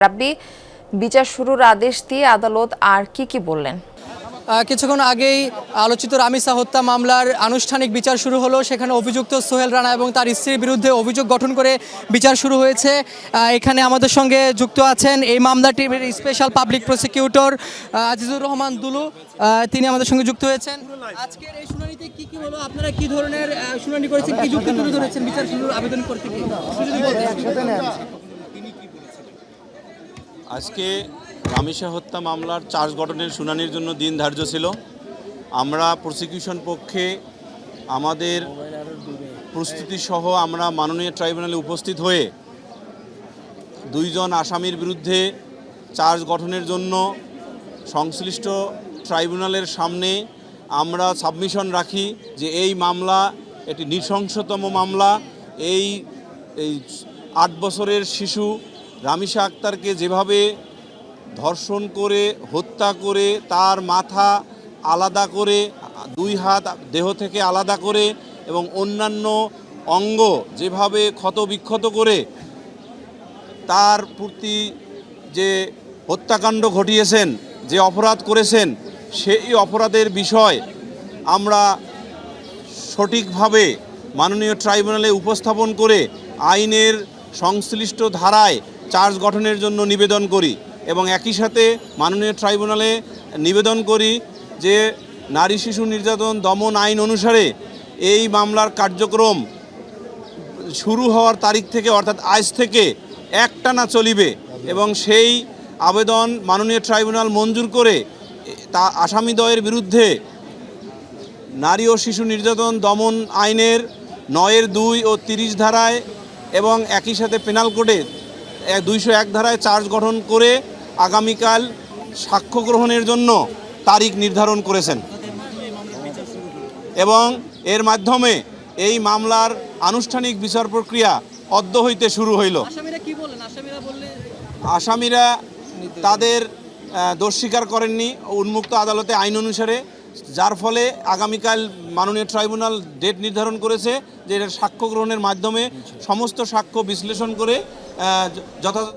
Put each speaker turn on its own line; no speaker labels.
রাব্বি, বিচার শুরুর আদেশ দিয়ে আদালত আর কি বললেন?
কিছুক্ষণ আগেই আলোচিত রামিসা হত্যা মামলার আনুষ্ঠানিক বিচার শুরু হলো। সেখানে অভিযুক্ত সোহেল রানা এবং তার স্ত্রীর বিরুদ্ধে অভিযোগ গঠন করে বিচার শুরু হয়েছে। এখানে আমাদের সঙ্গে যুক্ত আছেন এই মামলাটির special public prosecutor Azizur Rahman Dulu, তিনি আমাদের সঙ্গে যুক্ত হয়েছেন। আজকের এই শুনানিতে কি হলো, আপনারা কি ধরনের শুনানি করেছেন, কি যুক্তি তুলে ধরেছেন বিচার শুরুর আবেদন করতে গিয়ে?
আজকে রামিসা হত্যা মামলার চার্জ গঠনের শুনানির জন্য দিন ধার্য ছিল। আমরা প্রসিকিউশন পক্ষে আমাদের প্রস্তুতি সহ আমরা মাননীয় ট্রাইব্যুনালে উপস্থিত হয়ে দুইজন আসামির বিরুদ্ধে চার্জ গঠনের জন্য সংশ্লিষ্ট ট্রাইব্যুনালের সামনে আমরা সাবমিশন রাখি যে এই মামলা একটি নৃশংসতম মামলা। এই 8 বছরের শিশু রামিসা আক্তারকে যেভাবে ধর্ষণ করে হত্যা করে তার মাথা আলাদা করে, 2 হাত দেহ থেকে আলাদা করে এবং অন্যান্য অঙ্গ যেভাবে ক্ষতবিক্ষত করে তার প্রতি যে হত্যাকাণ্ড ঘটিয়েছেন, যে অপরাধ করেছেন, সেই অপরাধের বিষয় আমরা সঠিকভাবে মাননীয় ট্রাইব্যুনালে উপস্থাপন করে আইনের সংশ্লিষ্ট ধারায় চার্জ গঠনের জন্য নিবেদন করি এবং একই সাথে মাননীয় ট্রাইব্যুনালে নিবেদন করি যে নারী শিশু নির্যাতন দমন আইন অনুসারে এই মামলার কার্যক্রম শুরু হওয়ার তারিখ থেকে অর্থাৎ আজ থেকে একটানা চলিবে এবং সেই আবেদন মাননীয় ট্রাইব্যুনাল মঞ্জুর করে তা আসামিদ্বয়ের বিরুদ্ধে নারী ও শিশু নির্যাতন দমন আইনের 9-2 ও 30 ধারায় এবং একই সাথে পেনাল কোডে 201 ধারায় চার্জ গঠন করে আগামীকাল সাক্ষ্য গ্রহণের জন্য তারিখ নির্ধারণ করেছেন এবং এর মাধ্যমে এই মামলার আনুষ্ঠানিক বিচার প্রক্রিয়া অদ্য হইতে শুরু হইল। আসামিরা তাদের দোষ স্বীকার করেননি উন্মুক্ত আদালতে আইন অনুসারে, যার ফলে আগামীকাল মাননীয় ট্রাইব্যুনাল ডেট নির্ধারণ করেছে যে এটা সাক্ষ্য গ্রহণের মাধ্যমে সমস্ত সাক্ষ্য বিশ্লেষণ করে যথাযথ